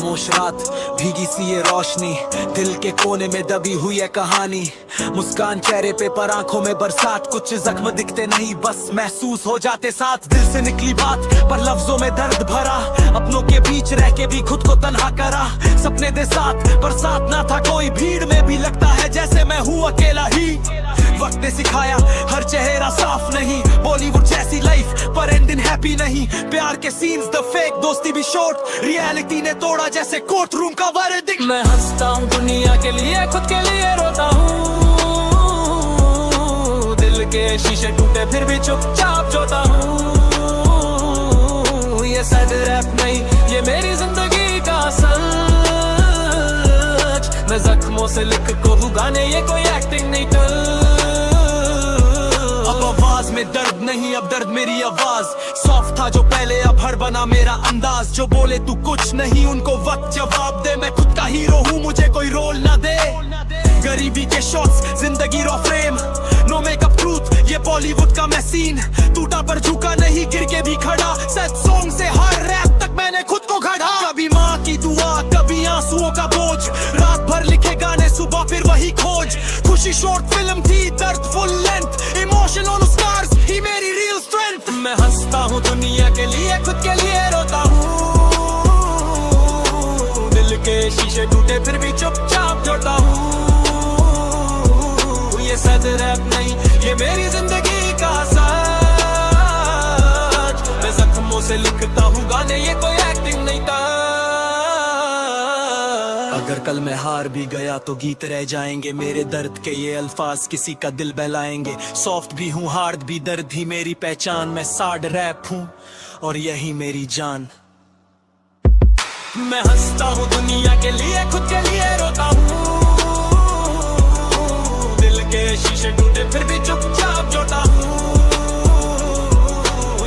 खामोश रात, भीगी सी ये रोशनी, दिल के कोने में दबी हुई है कहानी। मुस्कान चेहरे पे पर आंखों में बरसात, कुछ जख्म दिखते नहीं बस महसूस हो जाते साथ। दिल से निकली बात पर लफ्जों में दर्द भरा, अपनों के बीच रह के भी खुद को तन्हा करा। सपने दे साथ पर साथ ना था कोई, भीड़ में भी लगता है जैसे मैं हूँ अकेला ही। वक्त ने सिखाया हर चेहरा साफ नहीं, बॉलीवुड जैसी लाइफ पर एंडिंग हैप्पी नहीं। प्यार के सीन्स द फेक, दोस्ती भी शॉर्ट, रियलिटी ने तोड़ा जैसे कोर्ट रूम का वर्डिक्ट। मैं हंसता हूँ दुनिया के लिए, खुद के लिए रोता हूँ। दिल के शीशे टूटे फिर भी चुपचाप जोता हूँ। ये सैड रैप नहीं, ये मेरी जिंदगी का सच। मैं जख्मों से लिख को गाने, ये कोई एक्टिंग नहीं कर। अब आवाज में दर्द नहीं, अब दर्द मेरी आवाज। सॉफ्ट था जो पहले, अब हर बना मेरा अंदाज। जो बोले तू कुछ नहीं, उनको वक्त जवाब दे। मैं खुद का हीरो हूँ, मुझे कोई रोल ना दे। गरीबी के शॉट्स, जिंदगी raw frame, no makeup truth, ये बॉलीवुड का मैं सीन। टूटा पर झुका नहीं, गिर के भी खड़ा। सच सॉन्ग से हर रैप तक मैंने खुद को गढ़ा। कभी माँ की दुआ, कभी आंसुओं का बोझ, रात भर लिखे गाने, सुबह फिर वही खोज। खुशी शॉर्ट फिल्म थी, दर्द फुल लेंथ, इमोशनल स्टार्स ही मेरी रियल स्ट्रेंथ। मैं हंसता हूँ दुनिया के लिए, खुद के लिए रोता हूँ। दिल के शीशे टूटे फिर भी चुपचाप जोता हूँ। ये सद रैप नहीं, ये मेरी जिंदगी का सच। मैं जख्मों से लिखता हूँ गाने, ये कोई एक्टिंग नहीं था। अगर कल मैं हार भी गया तो गीत रह जाएंगे। मेरे दर्द के ये अल्फाज किसी का दिल बहलाएंगे। सॉफ्ट भी हूँ, हार्ड भी, दर्द ही मेरी पहचान। मैं साड रैप हूँ और यही मेरी जान। मैं हंसता हूँ दुनिया के लिए, खुद के लिए रोता हूँ। दिल के शीशे टूटे फिर भी चुपचाप जोता हूँ।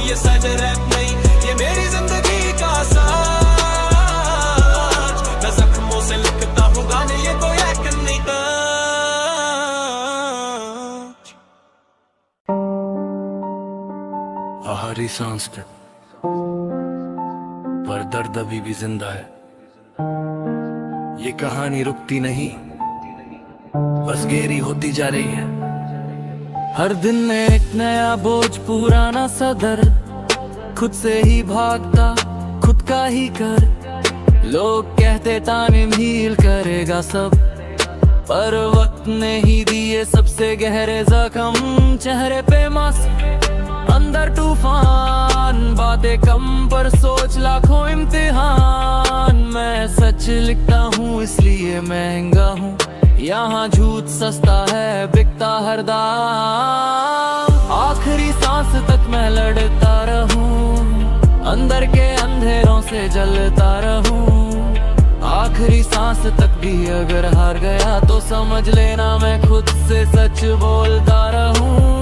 ये सच रैप नहीं, ये मेरी जिंदगी का सच। मैं जख्मों से लिखता हूँ गाने, ये कोई एक्टिंग नहीं था। आखिरी सांस तक पर दर्द अभी भी जिंदा है। ये कहानी रुकती नहीं, बस गहरी होती जा रही है। हर दिन में एक नया बोझ, पुराना सा दर्द, खुद से ही भागता, खुद का ही कर। लोग कहते तामीम हील करेगा सब, पर वक्त ने ही दिए सबसे गहरे जख्म। चेहरे पे मास्क, अंदर तूफान, बातें कम पर सोच लाखों इम्तिहान। मैं सच लिखता हूँ इसलिए महंगा हूँ, यहाँ झूठ सस्ता है, बिकता हर दाम। आखिरी सांस तक मैं लड़ता रहूं, अंदर के अंधेरों से जलता रहूं। आखिरी सांस तक भी अगर हार गया तो समझ लेना मैं खुद से सच बोलता रहूं।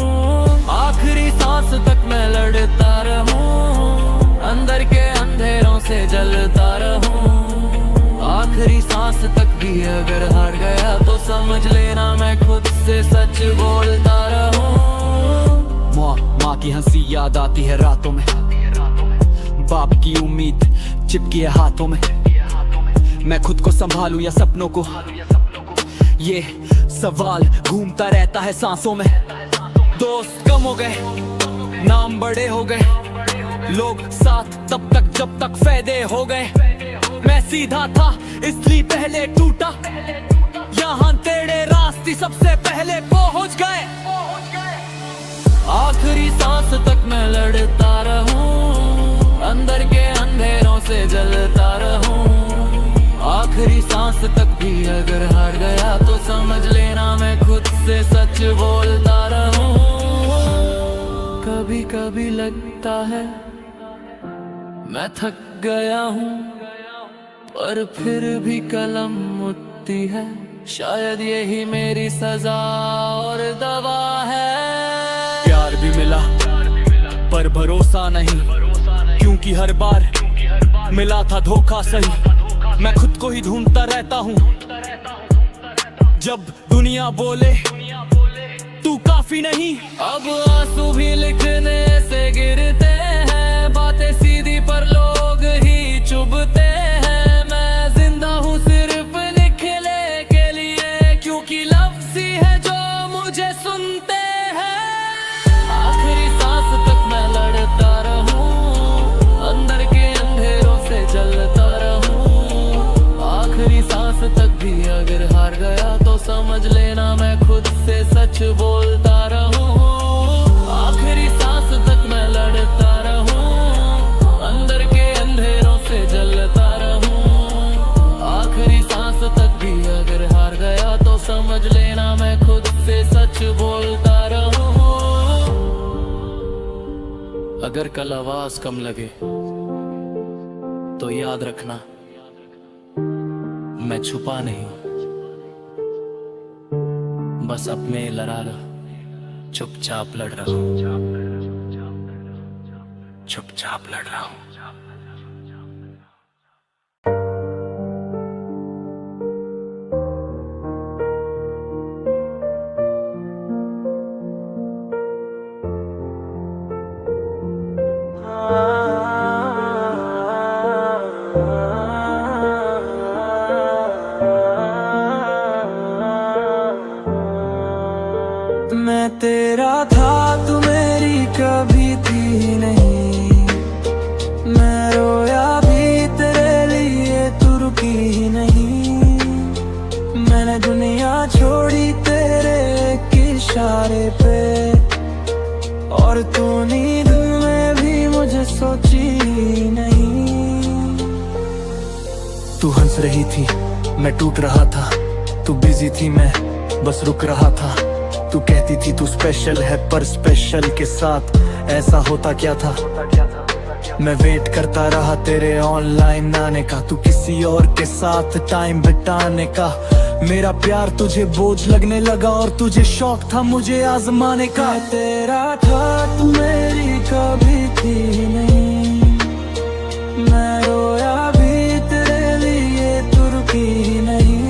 आखिरी सांस तक मैं लड़ता रहूं, अंदर के अंधेरों से जलता रहूं। आखिरी सांस तक भी अगर हार गया तो समझ लेना मैं खुद से सच बोलता रहूं। माँ की हंसी याद आती है रातों में, बाप की उम्मीद चिपकी है हाथों में। मैं खुद को संभालूं या सपनों को, ये सवाल घूमता रहता है सांसों में। दोस्त कम हो गए, नाम बड़े हो गए, लोग साथ तब तक जब तक फायदे हो गए। मैं सीधा था इसलिए पहले टूटा, यहाँ तेरे रास्ते सबसे पहले पहुंच गए। आखिरी सांस तक मैं लड़ता रहूं, अंदर के अंधेरों से जलता रहूं। आखिरी सांस तक भी अगर हार गया तो समझ लेना मैं खुद से सच बोलता रहूं। कभी कभी लगता है मैं थक गया हूँ, पर फिर भी कलम उठती है। शायद यही मेरी सजा और दवा है। प्यार भी मिला पर भरोसा नहीं, क्योंकि हर बार मिला था धोखा सही। मैं खुद को ही ढूंढता रहता हूँ, जब दुनिया बोले तू काफी नहीं। अब आंसू भी लिखने से गिरते हैं, बातें सीधी पर लोग ही चुभते हैं। मैं ऐसी है जो मुझे सुनते हैं। आखिरी सांस तक मैं लड़ता रहूं, अंदर के अंधेरों से जलता रहूं। आखिरी सांस तक भी अगर हार गया तो समझ लेना मैं खुद से सच बोलता रहूं। आखिरी सांस तक मैं लड़ता रहूं, अंदर के अंधेरों से जलता रहूं। आखिरी सांस तक भी अगर हार गया तो समझ लेना मैं खुद से सच बोलता रहूं। अगर कल आवाज कम लगे तो याद रखना मैं छुपा नहीं, बस अपने लड़ागा चुपचाप लड़ रहा हूं, चुपचाप लड़ रहा हूं। मैं तेरा था तू मेरी कभी थी नहीं, मैं रोया भी तेरे लिए तू रुकी ही नहीं। मैंने दुनिया छोड़ी तेरे एक इशारे पे, और तू नींद में भी मुझे सोची ही नहीं। तू हंस रही थी मैं टूट रहा था, तू बिजी थी मैं बस रुक रहा था। तू कहती थी तू स्पेशल है पर स्पेशल के साथ ऐसा होता क्या था। मैं वेट करता रहा तेरे ऑनलाइन आने का, तू किसी और के साथ टाइम बिताने का। मेरा प्यार तुझे बोझ लगने लगा और तुझे शौक था मुझे आजमाने का। मैं तेरा था तू मेरी कभी थी नहीं, मैं रोया भी तेरे लिए तू रुकी ही नहीं।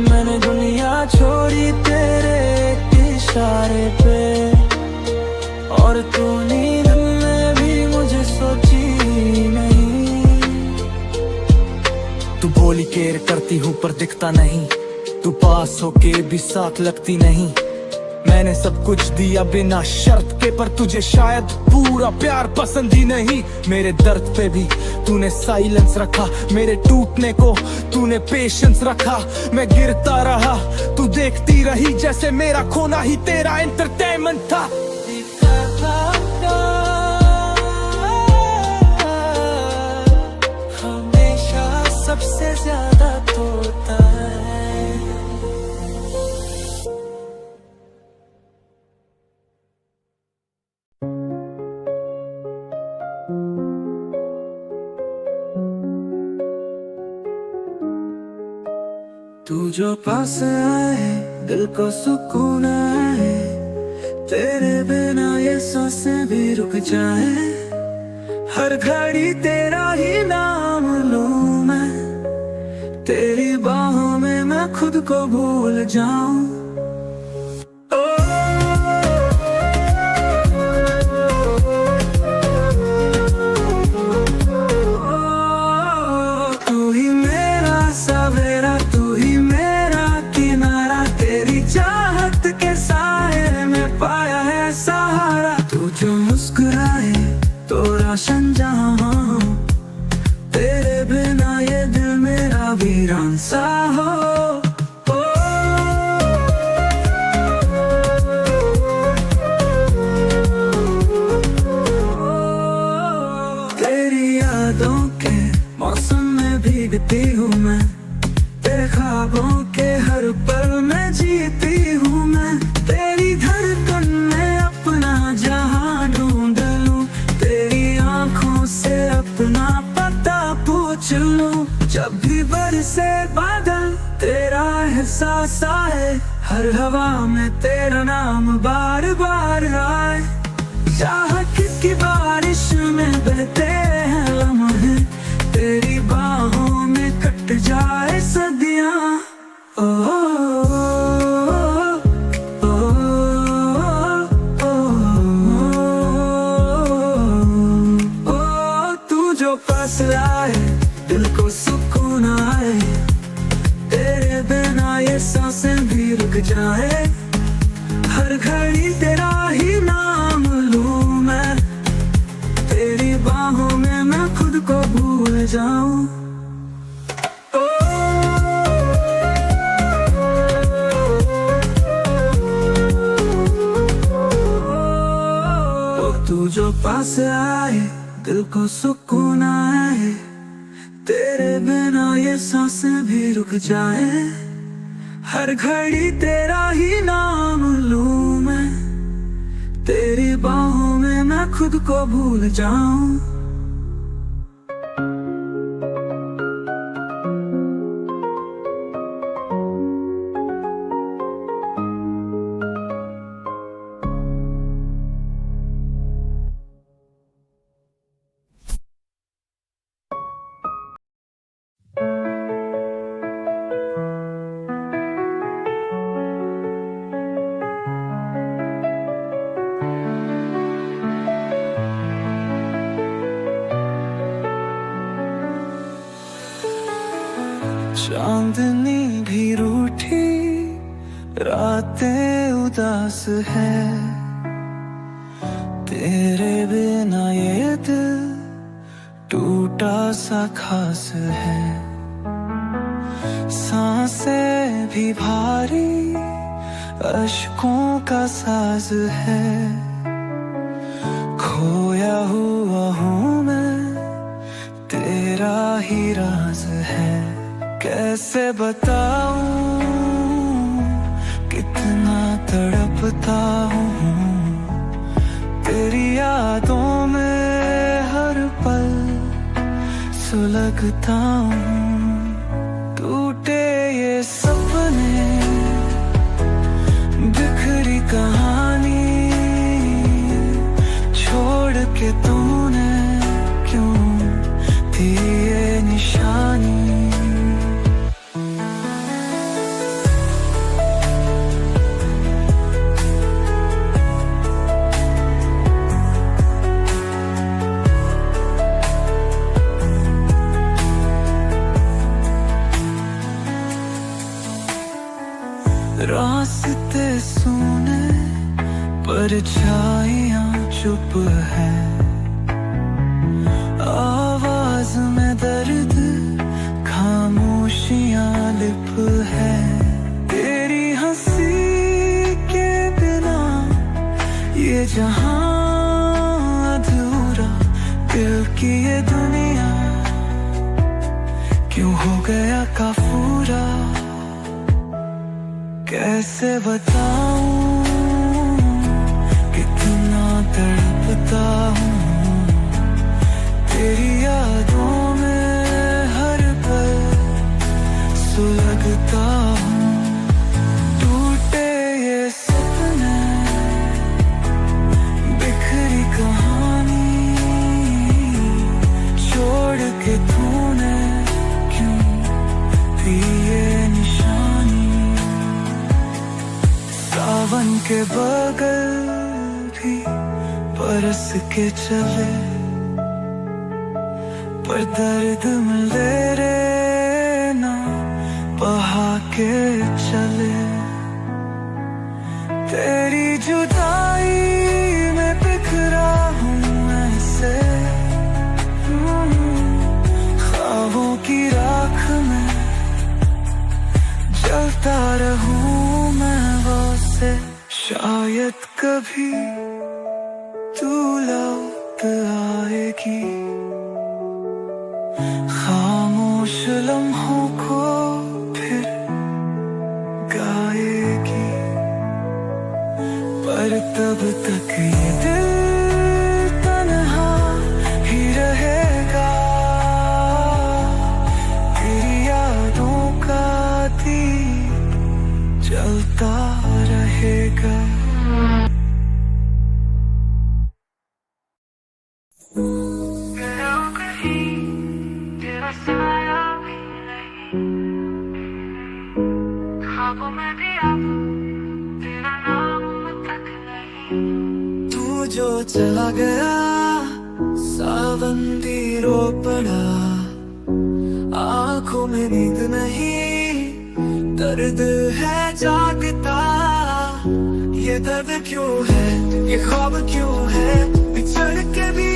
मैंने दुनिया छोड़ी तेरे एक इशारे पे, और तू नींद में भी मुझे सोची ही नहीं। तू बोली केयर करती हूँ पर दिखता नहीं, तू पास होके भी साथ लगती नहीं। मैंने सब कुछ दिया बिना शर्त के पर तुझे शायद पूरा प्यार पसंद ही नहीं। मेरे दर्द पे भी तूने साइलेंस रखा, मेरे टूटने को तूने पेशेंस रखा। मैं गिरता रहा तू देखती रही, जैसे मेरा खोना ही तेरा एंटरटेनमेंट था। हमेशा सबसे ज्यादा तोड़ता है। तू जो पास आए दिल को सुकून आए, तेरे बिना ये सांसें भी रुक जाए। हर घड़ी तेरा ही नाम लूं मैं, तेरी बाहों में मैं खुद को भूल जाऊं। तू ही मेरा सवेरा, तू ही मेरा किनारा, तेरी चाहत के साए में पाया है सहारा। तू जो मुस्कुराए तो रोशन जहां, तेरे बिना ये दिल मेरा वीरान सा हो। तेरी यादों के मौसम में भीगती हूँ मैं, तेरे ख्वाबों के हर पल में जीती हूँ मैं। तेरी धड़कन में अपना जहां ढूंढ लूं, तेरी आंखों से अपना पता पूछ लूं। जब भी बरसे बादल तेरा एहसास आए, हर हवा में तेरा नाम बार बार आए। चाहत की बारिश में बहते हैं लम्हे, तेरी बाहों में कट जाए सदियां। ओ, ओ, ओ, ओ, तू जो पास आए दिल को सुकून आए, तेरे बिना ये ये सांसें भी रुक जाए, हर घड़ी तेरा ही नाम लूं मैं, तेरी बाहों में मैं खुद को भूल जाऊं। तू जो पास आए दिल को सुकून आए, तेरे बिना ये सांसें भी रुक जाए, हर घड़ी तेरा ही नाम लूं मैं, तेरी बाहों में मैं खुद को भूल जाऊं। चांदनी भी रूठी, रातें उदास है, तेरे बिना ये दिल टूटा सा खास है। सांसें भी भारी, अश्कों का साज है, खोया हुआ हूँ मैं, तेरा ही राज है। कैसे बताऊं कितना तड़पता हूँ, तेरी यादों में हर पल सुलगता हूँ। टूटे ये सपने, बिखरी कहानी, छोड़ के तूने क्यों दी ये निशानी। रास्ते सुने परछाइयां चुप है, आवाज में दर्द खामोशियां लिप है। तेरी हंसी के बिना ये जहां अधूरा, दिल की ये दुनिया क्यों हो गया काफूरा। कैसे बताऊं कितना तड़पता हूँ, तेरी यादों में हर पल सुलगता हूँ। टूटे ये सपने, बिखरी कहानी, छोड़ के तूने क्यों दी ये निशानी। सावन के बगल भी बरस के चले, पर दर्द मिले रे ना बहा के चले। तेरी जुदाई में बिखरा हूँ ऐसे, ख्वाबों की राख में जलता रहूं मैं से। शायद कभी तू लौट आएगी, खामोश लम्हों को फिर गाएगी, पर तब तक ये दिल तन्हा ही रहेगा, तेरी यादों का दीप जलता रहेगा। तू जो चला गया सावन भी रो पड़ा, आंखों में नींद नहीं दर्द है जागता, ये दर्द क्यों है, ये ख्वाब क्यों है, बिछड़ के भी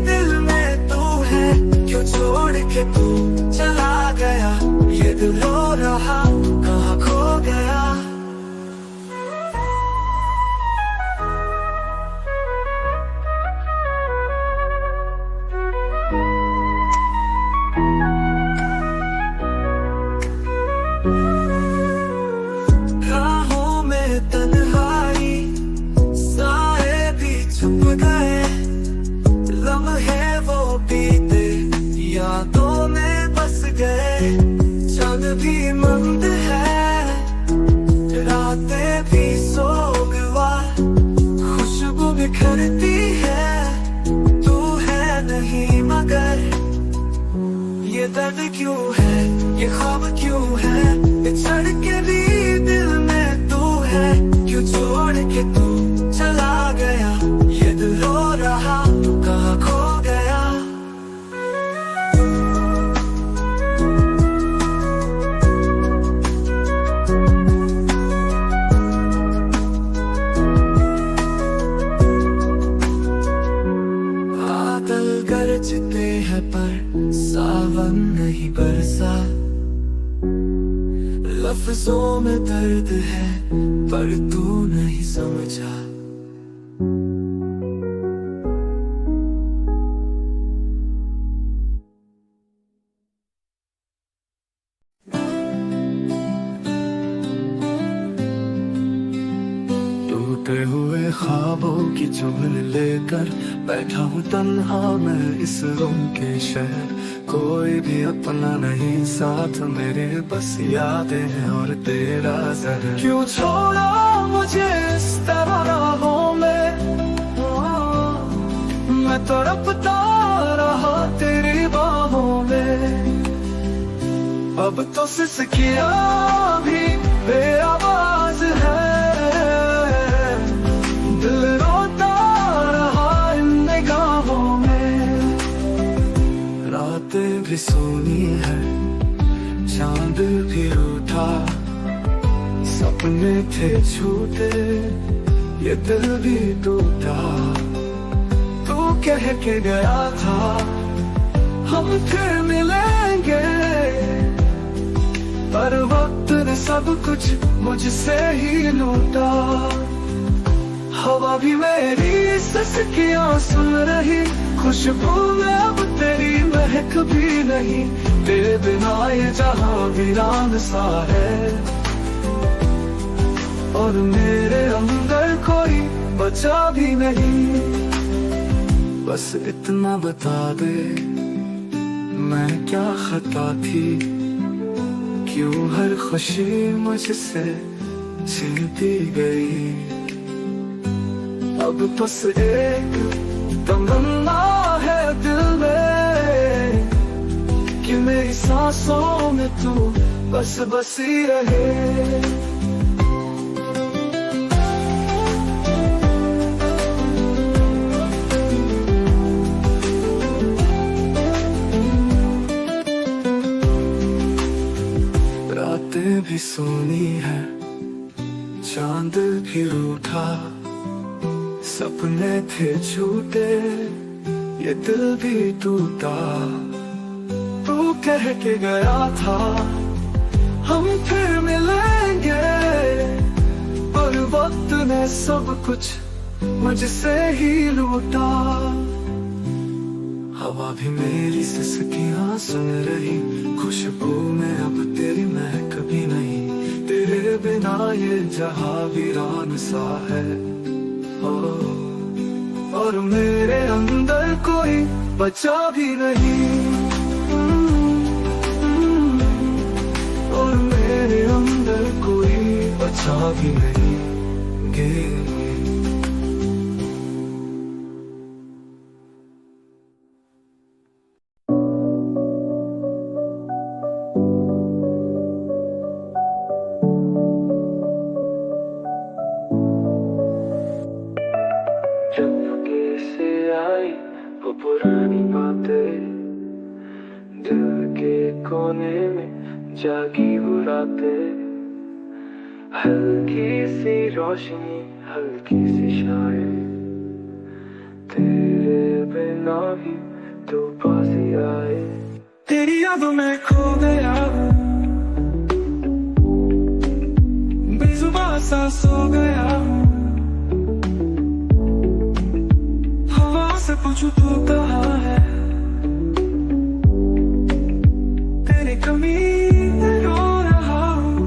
दिल में तू है, क्यों छोड़ के तू चला गया, ये दिल रो रहा कहाँ खो गया। राहों में तन्हाई, साए भी छुप गए, लम्हे वो बीते यादों में बस गए। चांद भी मंद है, रातें भी सोगवार, खुशबू बिखरती है, तू है नहीं मगर ये दर्द क्यों है, ये ख्वाब क्यों है, बिछड़ के भी दिल में तू है, क्यों छोड़ के तू चला गया, ये दिल रो रहा तू कहाँ खो गया। बादल गरजते हैं पर सावन नहीं बरसा, लफ्जों में दर्द है पर तू नहीं समझा। टूटे हुए ख्वाबों की चुभन लेकर बैठा हूँ तन्हा मैं इस गम के शहर, कोई भी अपना नहीं साथ मेरे, बस यादें हैं और तेरा जहर। क्यों छोड़ा मुझे इस तरह राहों में, मैं तड़पता रहा तेरी बाहों में, अब तो सिसकियां भी बेआवाज है, दिल रोता रहा इन निगाहों में। रातें भी सोनी है, चांद भी रूठा, सपने थे झूठे, ये दिल भी टूटा। तू कह के गया था हम फिर मिलेंगे, पर वक्त ने सब कुछ मुझसे ही लूटा। हवा भी मेरी सिसकियां सुन रही, खुशबू में अब तेरी महक भी नहीं, तेरे बिना ये जहां वीरान सा है, और मेरे अंदर कोई बचा भी नहीं। बस इतना बता दे मैं क्या खता थी, क्यों हर खुशी मुझसे छीनती गई। अब बस एक तमन्ना है दिल में कि मेरी सांसों में तू बस बसी रहे। रातें भी सोनी है, चांद भी रूठा, सपने थे झूठे, ये दिल भी टूटा। तू कह के गया था हम फिर मिलेंगे, पर वक्त ने सब कुछ मुझसे ही लूटा। हवा भी मेरी सिसकियां सुन रही, खुशबू में अब तेरी महक भी नहीं, तेरे बिना ये जहां वीरान सा है, और मेरे अंदर कोई बचा भी नहीं, और मेरे अंदर कोई बचा भी नहीं गे। वो पुरानी बातें दिल के कोने में जागी वो रातें, हल्की सी रोशनी हल्की सी शायद तेरे बिना भी तू पास ही आए। तेरी यादों में खो गया बेजुबान सा सो गया। हवा से पूछूं तू कहाँ है तेरी कमी में रो रहा हूँ।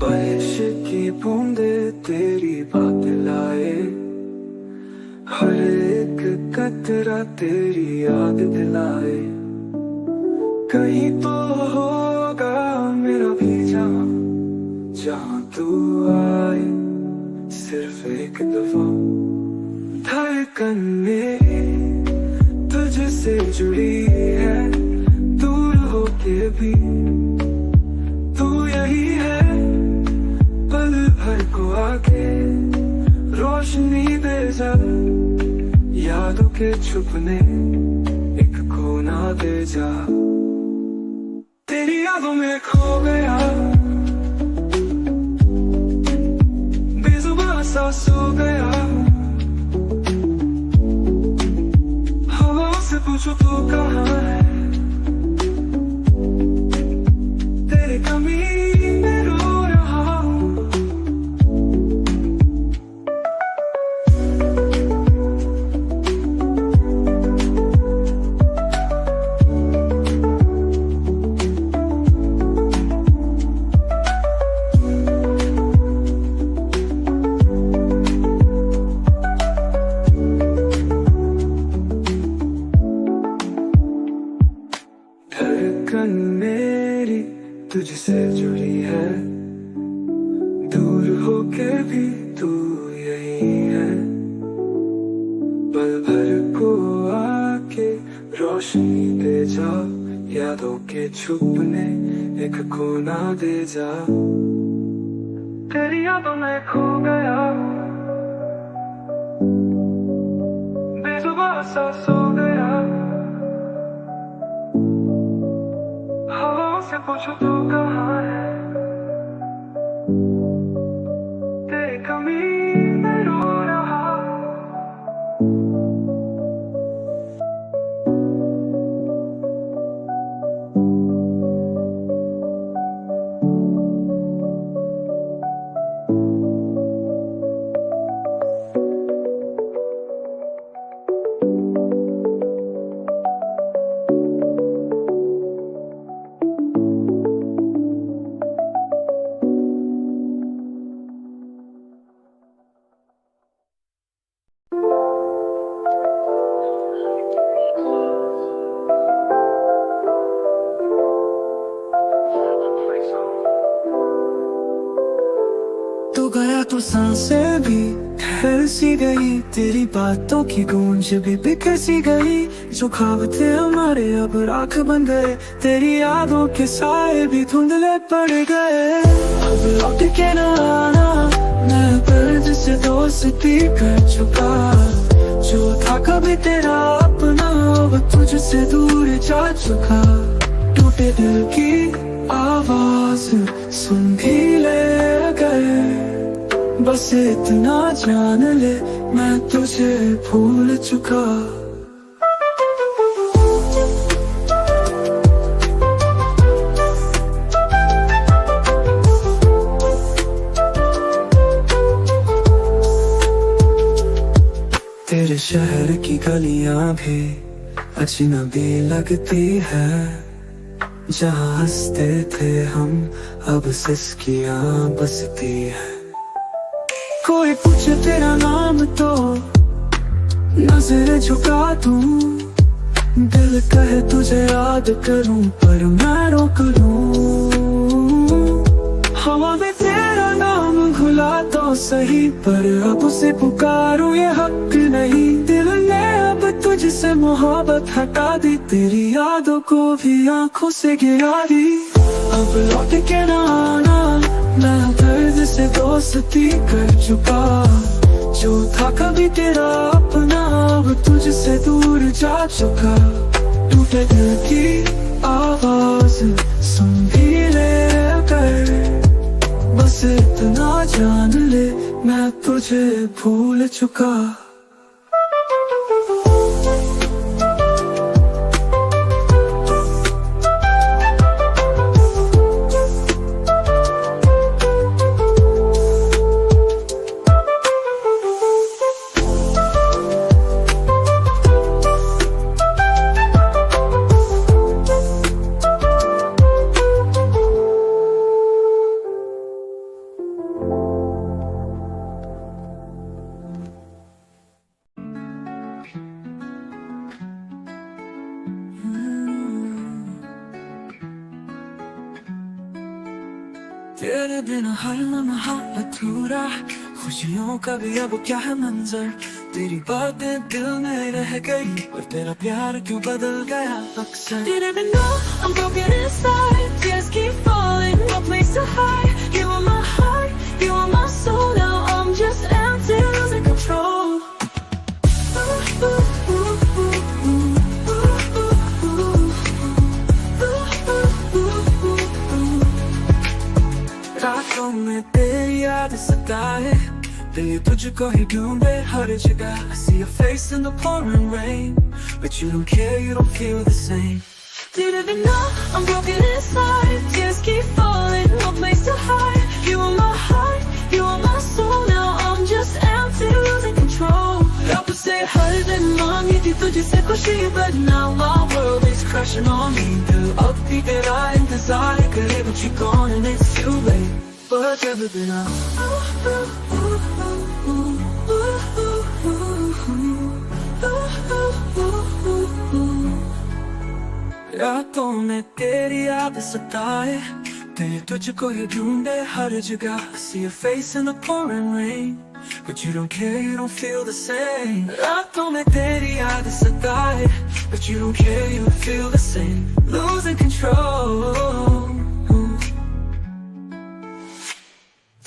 बारिश की बूंदे तेरी बात लाए हर एक कतरा तेरी याद दिलाए। कहीं तो होगा मेरा भी जहाँ जहाँ तू आए सिर्फ एक दफा। धड़कन मेरी तुझसे जुड़ी है दूर होके भी तू यही है। पल भर को आके रोशनी दे जा यादों के छुपने एक कोना दे जा। तेरी यादों में खो गया बेजुबान सा सो गया। हवा से पूछो तू कहाँ है तेरी कमी में रो रहा हूँ। धड़कन मेरी तुझसे जुड़ी है दूर होके भी तू यही है। पल भर को आके रोशनी दे जा यादों के छुपने एक कोना दे जा। तेरी यादों में खो गया बेजुबान सा सो गया। हवा से पूछो तू कहाँ है तेरी कमी में रो रहा हूँ। तू गया तो सांसें भी ठहर सी गई तेरी बातों की गूंज भी बिखर सी गई। जो ख्वाब थे हमारे अब राख बन गए तेरी यादों के साए भी धुंधले पड़ गए। अब लौट के न आना मैं दर्द से दोस्ती कर चुका। जो था कभी तेरा अपना अब तुझसे दूर जा चुका। टूटे दिल की आवाज सुन भी ले गए बस इतना जान ले मैं तुझे भूल चुका। तेरे शहर की गलियां भी अजनबी लगती है। जहाँ हंसते थे हम अब सिसकियां बसती है। कोई पूछे तेरा नाम तो नजर झुका दूं। दिल कहे तुझे याद करूं पर मैं रोक लूं। हवा में तेरा नाम घुला तो सही पर अब उसे पुकारूं ये हक नहीं। दिल ने अब से मोहब्बत हटा दी, तेरी यादों को भी आंखों से गिरा दी। अब लौट के ना आना, मैं दर्द से दोस्ती कर चुका। जो था कभी तेरा अपना, अब तुझसे दूर जा चुका। टूटे दिल की आवाज सुन भी ले कर, बस इतना जान ले मैं तुझे भूल चुका। तेरे बिना हर लम्हा अधूरा, खुशियों का भी अब क्या है मंजर। तेरी बातें दिल में रह गई, और तेरा प्यार क्यों बदल गया अक्सर। तेरे बिना I'm broken inside, tears keep falling, no place to hide। You are my heart, you are my soul, now I'm just empty, losing control। रातों में तेरी याद सताए, दिल तुझको ही ढूंढे हर जगह। I see your face in the pouring rain, but you don't care, you don't feel the same। तेरे बिना I'm broken inside, tears keep falling, no place to hide। You are my heart, you are my soul, now I'm just empty, losing control। रब से हर दिन मांगी थी तुझसे खुशी, but now my world is crashing on me। दिल अब भी तेरा इंतजार करे, but you're gone and it's too late। But तेरे बिना रातों में तेरी याद सताए, दिल तुझको ही ढूंढे हर जगह। I see your face in the pouring rain, but you don't care, you don't feel the same। रातों में तेरी याद सताए, but you don't care, you don't feel the same। Losing control।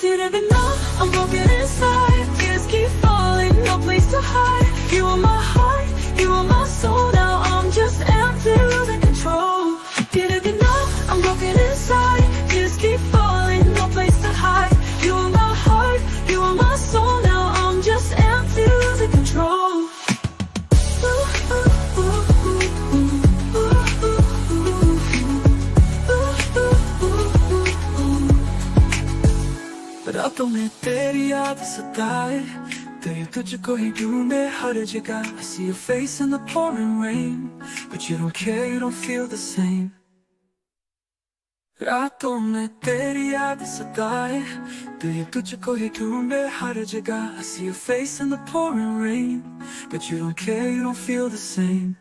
तेरे बिना I'm broken inside, tears keep falling, no place to hide। You are my heart, you are my soul, now I'm just empty, losing control। तेरे बिना I'm broken inside, tears keep falling, no place to hide। You are my heart, you are my soul, now I'm just empty, losing control। रातों में तेरी याद सताए, दिल तुझको ही ढूंढे हर जगह। I see your face in the pouring rain, but you don't care, you don't feel the same। रातों में तेरी याद सताए, दिल तुझको ही ढूंढे हर जगह। I see your face in the pouring rain, but you don't care, you don't feel the same।